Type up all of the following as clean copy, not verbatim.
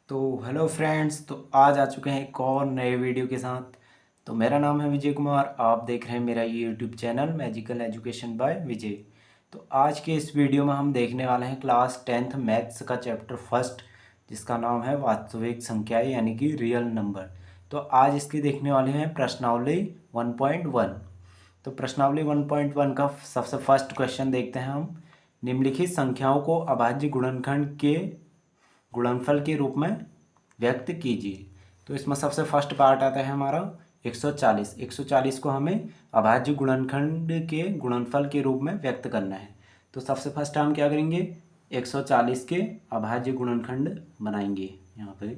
तो hello friends, तो आज आ चुके हैं एक और नए वीडियो के साथ। तो मेरा नाम है विजय कुमार, आप देख रहे हैं मेरा ये YouTube channel magical education by Vijay. तो आज के इस वीडियो में हम देखने वाले हैं क्लास 10th मैथ्स का चैप्टर फर्स्ट, जिसका नाम है वास्तविक संख्याएं यानी कि रियल नंबर। तो आज इसके देखने वाले हैं प्रश्नावली 1.1। तो प्रश्नावली 1.1 का सबसे फर्स्ट क्वेश्चन देखते हैं हम। निम्नलिखित संख्याओं को अभाज्य गुणनखंड के गुणनफल के रूप में व्यक्त कीजिए। तो इसमें सबसे फर्स्ट पार्ट आता है हमारा 140। 140 को हमें अभाज्य गुणनखंड के गुणनफल के रूप में व्यक्त करना है। तो सबसे फर्स्ट हम क्या करेंगे, 140 के अभाज्य गुणनखंड बनाएंगे यहाँ पे,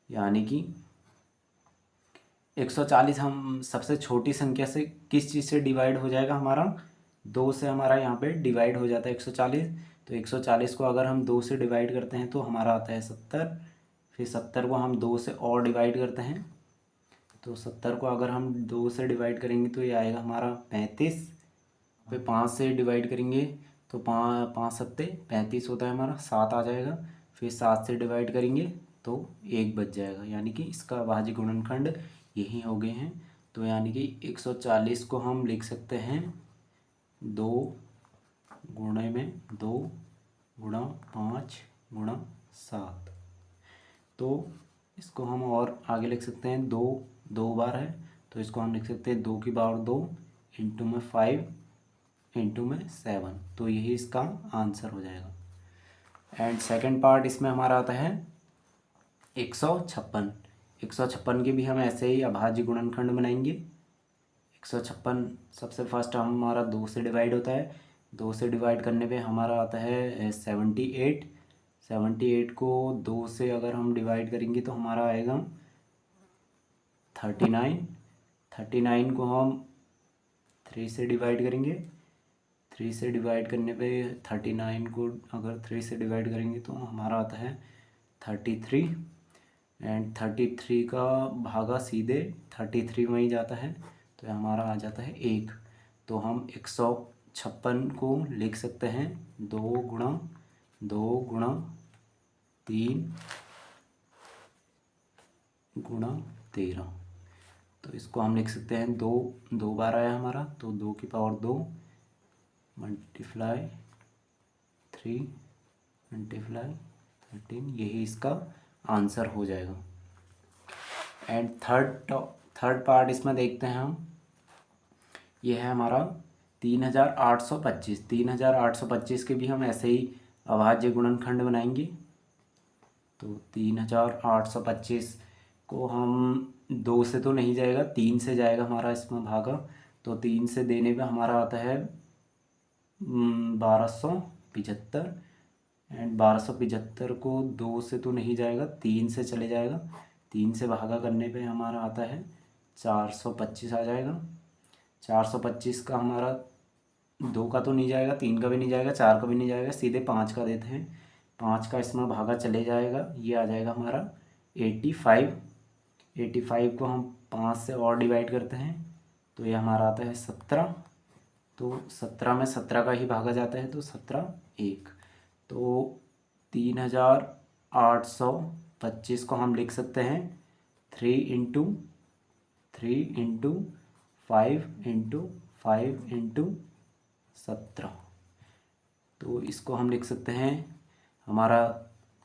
यानी कि 140 हम सबसे छोटी संख्या से किस चीज़ से डिवाइड हो जाएगा, हमारा 2 से हमारा यहाँ पे डिवाइड हो जाता है 140। तो 140 को अगर हम 2 से डिवाइड करते हैं तो हमारा आता है 70। फिर 70 को हम 2 से और डिवाइड करते हैं, तो 70 को अगर हम 2 से डिवाइड करेंगे तो ये आएगा हमारा 35। फिर 5 से डिवाइड करेंगे तो 5 सत्ते 35 होता है हमारा, 7 आ जाएगा। फिर 7 से डिवाइड करेंगे तो 1 बच जाएगा, यानी कि इसका अभाज्य गुणनखंड यही हो गए हैं। तो यानी कि 140 को हम लिख सकते हैं 2 गुणे में 2 गुणा 5 गुणा 7। तो इसको हम और आगे लिख सकते हैं, 2 2 बार है तो इसको हम लिख सकते हैं 2 की पावर 2 इंटू में 5 इंटू में 7। तो यही इसका आंसर हो जाएगा। एंड सेकंड पार्ट इसमें हमारा आता है 156। 156 के भी हम ऐसे ही अभाज्य गुणनखंड बनाएंगे। 156 सबसे फर्स्ट हमारा 2 से डिवाइड होता है। 2 से डिवाइड करने पे हमारा आता है 78। 78 को 2 से अगर हम डिवाइड करेंगे तो हमारा आएगा 39। 39 को हम 3 से डिवाइड करेंगे। 3 से डिवाइड करने पे 39 को अगर 3 से डिवाइड करेंगे तो हमारा आता है 33। एंड 33 का भागा सीधे 33 में ही जाता है, तो हमारा आ जाता है 1। तो हम 156 को लिख सकते हैं 2 गुणा 3 गुणा 13। तो इसको हम लिख सकते हैं 2 2 बार आया हमारा, तो 2 की पावर 2 मल्टीप्लाई 3 मल्टीप्लाई 13, यही इसका आंसर हो जाएगा। एंड थर्ड पार्ट इसमें देखते हैं हम। ये है हमारा 3825। 3825 के भी हम ऐसे ही अभाज्य गुणनखंड बनाएंगे। तो 3825 को हम 2 से तो नहीं जाएगा, 3 से जाएगा हमारा इसमें भागा। तो 3 से देने पे हमारा आता है 1275। एंड 1275 को 2 से तो नहीं जाएगा, 3 से चले जाएगा। 3 से भागा करने पे हमारा आता है 425 आ जाएगा। 425 का हमारा 2 का तो नहीं जाएगा, 3 का भी नहीं जाएगा, 4 का भी नहीं जाएगा, सीधे 5 का देते हैं। 5 का इसमें भागा चले जाएगा, ये आ जाएगा हमारा 85। 85 को हम 5 से और डिवाइड करते हैं तो ये हमारा आता है 17। तो 17 में 17 का ही भागा जाता है, तो 17 1। तो 3825 को हम लिख सकते हैं 3 इंटू 3 इंटू 5 इंटू 17। तो इसको हम लिख सकते हैं, हमारा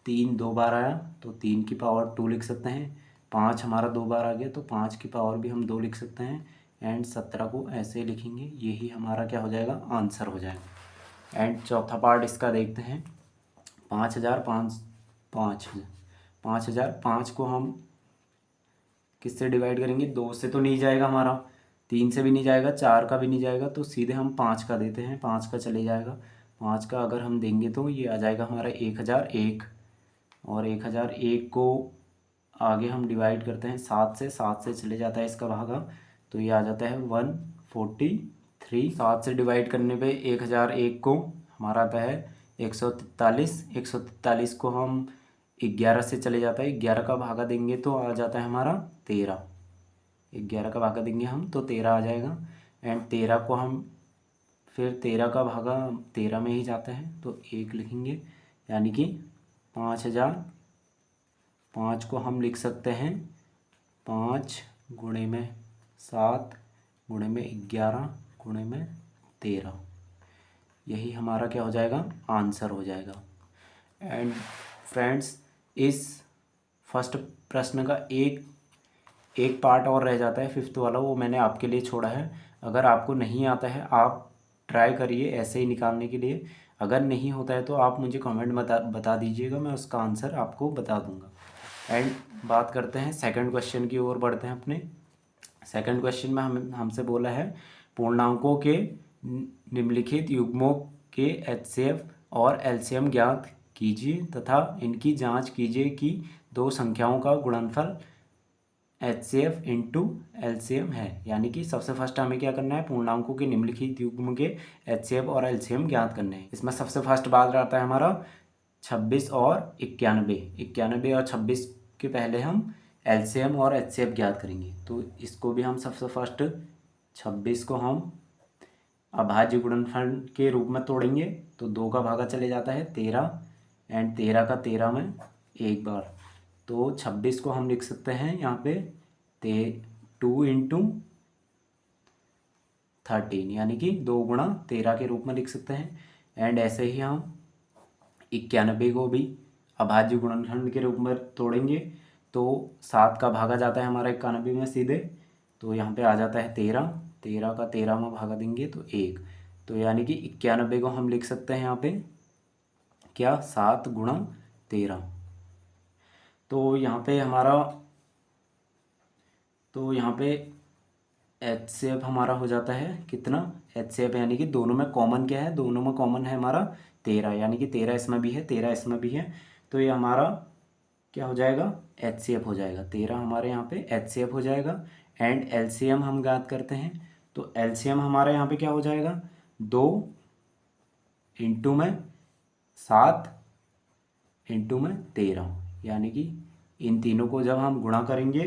3 2 बार आया तो 3 की पावर 2 लिख सकते हैं। 5 हमारा 2 बार आ गया तो 5 की पावर भी हम 2 लिख सकते हैं। एंड 17 को ऐसे ही लिखेंगे, यही हमारा क्या हो जाएगा, आंसर हो जाएगा। एंड चौथा पार्ट इसका देखते हैं। 5005 को हम किससे डिवाइड करेंगे, 2 से तो नहीं जाएगा हमारा, 3 से भी नहीं जाएगा, 4 का भी नहीं जाएगा, तो सीधे हम 5 का देते हैं। 5 का चले जाएगा, 5 का अगर हम देंगे तो ये आ जाएगा हमारा 1001। और 1001 को आगे हम डिवाइड करते हैं 7 से, 7 से चले जाता है इसका भागा, तो ये आ जाता है 143। 7 से डिवाइड करने पे 1001 को हमारा आता है 143। 143 को हम 11 से चले जाता है, 11 का भागा देंगे तो आ जाता है हमारा 13। 11 का भागा देंगे हम तो 13 आ जाएगा। एंड 13 को हम फिर 13 का भागा 13 में ही जाता है तो 1 लिखेंगे, यानी कि 5000 5 को हम लिख सकते हैं 5 गुणे में 7 गुणे में 11 गुणे में 13। यही हमारा क्या हो जाएगा, आंसर हो जाएगा। एंड फ्रेंड्स, इस फर्स्ट प्रश्न का एक पार्ट और रह जाता है, फिफ्थ वाला, वो मैंने आपके लिए छोड़ा है। अगर आपको नहीं आता है आप ट्राई करिए ऐसे ही निकालने के लिए। अगर नहीं होता है तो आप मुझे कमेंट बता दीजिएगा, मैं उसका आंसर आपको बता दूंगा। एंड बात करते हैं सेकंड क्वेश्चन की ओर बढ़ते हैं अपने। सेकंड क्वेश्चन में हमसे बोला है पूर्णांकों के निम्नलिखित युग्मों के एचसीएफ और एलसीएम ज्ञात कीजिए तथा इनकी जांच कीजिए कि दो संख्याओं का गुणनफल एचसीएफ इंटू एलसीएम है। यानी कि सबसे फर्स्ट हमें क्या करना है, पूर्णांकों के निम्नलिखित युग्म के एचसीएफ और एलसीएम ज्ञात करने हैं। इसमें सबसे फर्स्ट बात रहता है हमारा 26 और 91। 91 और 26 के पहले हम एलसीएम और एचसीएफ ज्ञात करेंगे। तो इसको भी हम सबसे फर्स्ट 26 को हम अभाज्य गुणनफल के रूप में तोड़ेंगे। तो 2 का भागा चले जाता है 13 एंड 13 का 13 में एक बार। तो 26 को हम लिख सकते हैं यहाँ पे 2 इंटू 13 यानी कि 2 गुणा 13 के रूप में लिख सकते हैं। एंड ऐसे ही हम 91 को भी अभाज्य गुणनखंड के रूप में तोड़ेंगे। तो 7 का भागा जाता है हमारा 91 में सीधे, तो यहाँ पे आ जाता है 13। 13 का 13 में भागा देंगे तो 1। तो यानी कि 91 को हम लिख सकते हैं यहाँ पे क्या, 7 गुणा 13। तो यहाँ पे एचसीएफ हमारा हो जाता है कितना, एचसीएफ यानी कि दोनों में कॉमन क्या है, दोनों में कॉमन है हमारा 13, यानी कि 13 इसमें भी है 13 इसमें भी है। तो ये हमारा क्या हो जाएगा, एचसीएफ हो जाएगा। 13 हमारे यहाँ पे एचसीएफ हो जाएगा। एंड एलसीएम हम ज्ञात करते हैं। तो एलसीएम हमारे यहाँ पे क्या हो जाएगा, 2 इंटू में 7 इंटू में 13, यानी कि इन तीनों को जब हम गुणा करेंगे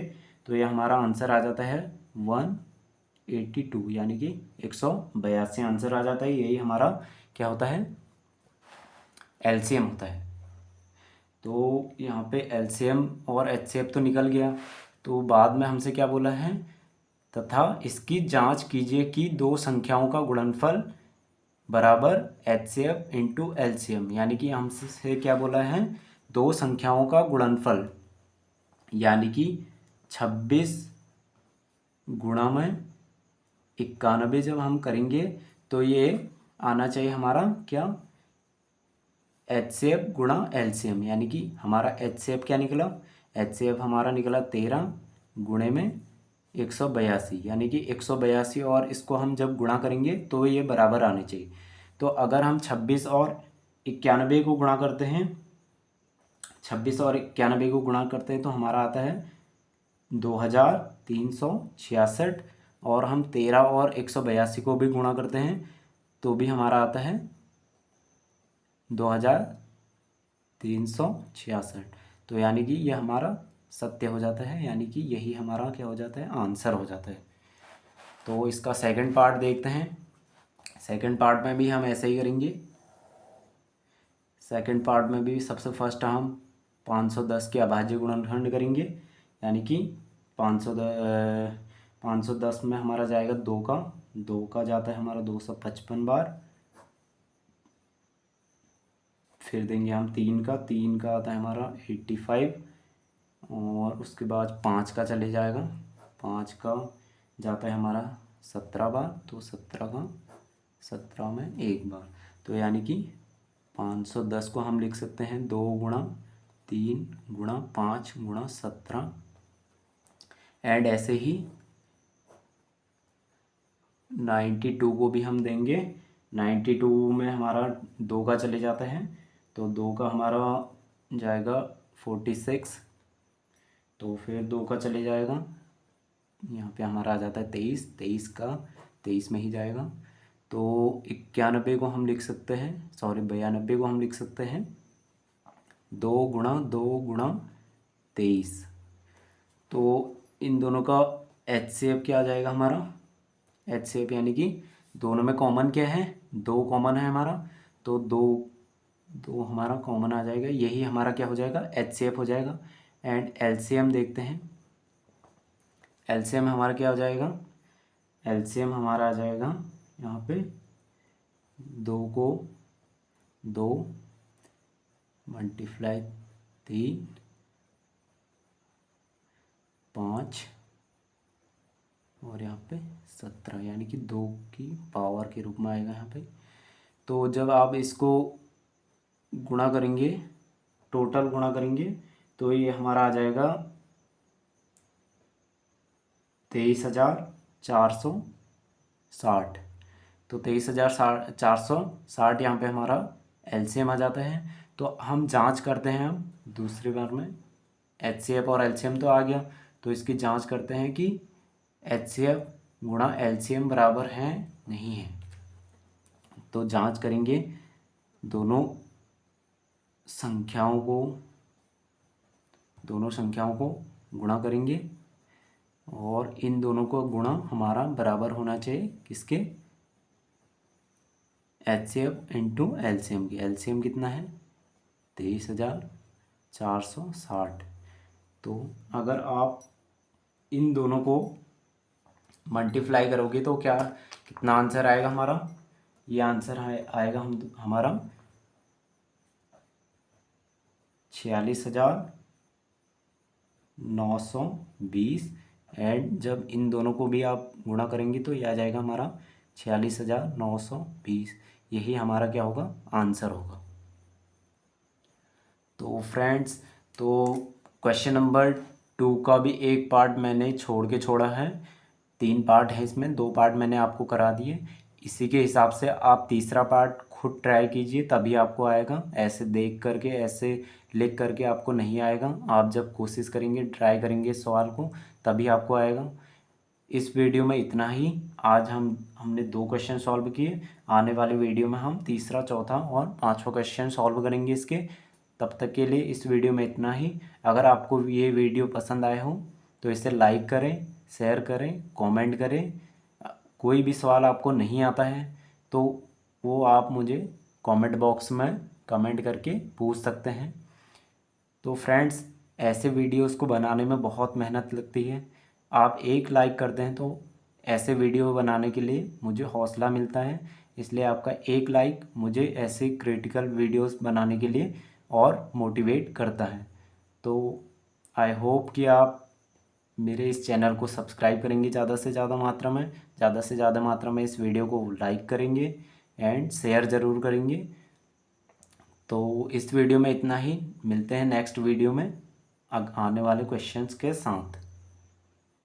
तो ये हमारा आंसर आ जाता है 182, यानी कि 182 आंसर आ जाता है। यही हमारा क्या होता है, एलसीएम होता है। तो यहाँ पे एलसीएम और एचसीएफ तो निकल गया। तो बाद में हमसे क्या बोला है, तथा इसकी जांच कीजिए कि दो संख्याओं का गुणनफल बराबर एचसीएफ इंटू एलसीएम, यानी कि हमसे क्या बोला है, दो संख्याओं का गुणनफल, यानी कि 26 गुणा में 91 जब हम करेंगे तो ये आना चाहिए हमारा क्या, एचसीएफ गुणा एलसीएम, यानी कि हमारा एचसीएफ क्या निकला, एचसीएफ हमारा निकला 13 गुणे में 182, यानी कि 182, और इसको हम जब गुणा करेंगे तो ये बराबर आने चाहिए। तो अगर हम 26 और 91 को गुणा करते हैं, 26 और 91 को गुणा करते हैं तो हमारा आता है 2366, और हम 13 और 182 को भी गुणा करते हैं तो भी हमारा आता है 2366। तो यानी कि ये हमारा सत्य हो जाता है, यानी कि यही हमारा क्या हो जाता है, आंसर हो जाता है। तो इसका सेकंड पार्ट देखते हैं। सेकंड पार्ट में भी हम ऐसे ही करेंगे। सेकंड पार्ट में भी सबसे फर्स्ट हम 510 के अभाज्य गुणनखंड करेंगे, यानी कि 510 में हमारा जाएगा 2 का जाता है हमारा 255 बार, फिर देंगे हम 3 का आता है हमारा 85, और उसके बाद 5 का चले जाएगा, 5 का जाता है हमारा 17 बार, तो 17 में एक बार। तो यानी कि 510 को हम लिख सकते हैं 2 गुणा 3 गुणा 5 गुणा 17। एंड ऐसे ही 92 को भी हम देंगे। 92 में हमारा 2 का चले जाता है, तो 2 का हमारा जाएगा 46, तो फिर 2 का चले जाएगा, यहाँ पे हमारा आ जाता है 23 का 23 में ही जाएगा। तो 91 को हम लिख सकते हैं, 92 को हम लिख सकते हैं 2 गुणा 23। तो इन दोनों का एचसीएफ क्या आ जाएगा हमारा, एचसीएफ यानी कि दोनों में कॉमन क्या है, 2 कॉमन है हमारा, तो 2 हमारा कॉमन आ जाएगा, यही हमारा क्या हो जाएगा, एचसीएफ हो जाएगा। एंड एलसीएम देखते हैं। एलसीएम हमारा क्या हो जाएगा, एलसीएम हमारा आ जाएगा यहाँ पे 2 को 2 मल्टीप्लाई 3 5 और यहाँ पे 17, यानी कि 2 की पावर के रूप में आएगा यहाँ पे। तो जब आप इसको गुणा करेंगे, टोटल गुणा करेंगे, तो ये हमारा आ जाएगा 23,460। तो 23,460 यहाँ पे हमारा एलसीएम आ जाता है। तो हम जांच करते हैं, हम दूसरी बार में एचसीएफ और एलसीएम तो आ गया, तो इसकी जांच करते हैं कि एचसीएफ गुणा एलसीएम बराबर है नहीं है। तो जांच करेंगे, दोनों संख्याओं को गुणा करेंगे और इन दोनों को गुणा हमारा बराबर होना चाहिए किसके, एचसीएफ इंटू एलसीएम की। एलसीएम कितना है 23,460। तो अगर आप इन दोनों को मल्टीप्लाई करोगे तो क्या कितना आंसर आएगा हमारा, ये आंसर आएगा हमारा 46,920। एंड जब इन दोनों को भी आप गुणा करेंगे तो ये आ जाएगा हमारा 46,920। यही हमारा क्या होगा, आंसर होगा। तो फ्रेंड्स, तो क्वेश्चन नंबर 2 का भी एक पार्ट मैंने छोड़ा है। 3 पार्ट है इसमें, 2 पार्ट मैंने आपको करा दिए। इसी के हिसाब से आप तीसरा पार्ट खुद ट्राई कीजिए, तभी आपको आएगा। ऐसे देख करके, ऐसे लिख करके आपको नहीं आएगा। आप जब कोशिश करेंगे, ट्राई करेंगे सवाल को, तभी आपको आएगा। इस वीडियो में इतना ही। आज हमने 2 क्वेश्चन सॉल्व किए। आने वाले वीडियो में हम तीसरा, चौथा और 5वां क्वेश्चन सॉल्व करेंगे इसके। तब तक के लिए इस वीडियो में इतना ही। अगर आपको ये वीडियो पसंद आए हो तो इसे लाइक करें, शेयर करें, कमेंट करें। कोई भी सवाल आपको नहीं आता है तो वो आप मुझे कमेंट बॉक्स में कमेंट करके पूछ सकते हैं। तो फ्रेंड्स, ऐसे वीडियोस को बनाने में बहुत मेहनत लगती है। आप एक लाइक करते हैं तो ऐसे वीडियो बनाने के लिए मुझे हौसला मिलता है। इसलिए आपका एक लाइक मुझे ऐसे क्रिटिकल वीडियोस बनाने के लिए और मोटिवेट करता है। तो आई होप कि आप मेरे इस चैनल को सब्सक्राइब करेंगे ज़्यादा से ज़्यादा मात्रा में इस वीडियो को लाइक करेंगे एंड शेयर ज़रूर करेंगे। तो इस वीडियो में इतना ही। मिलते हैं नेक्स्ट वीडियो में आने वाले क्वेश्चंस के साथ।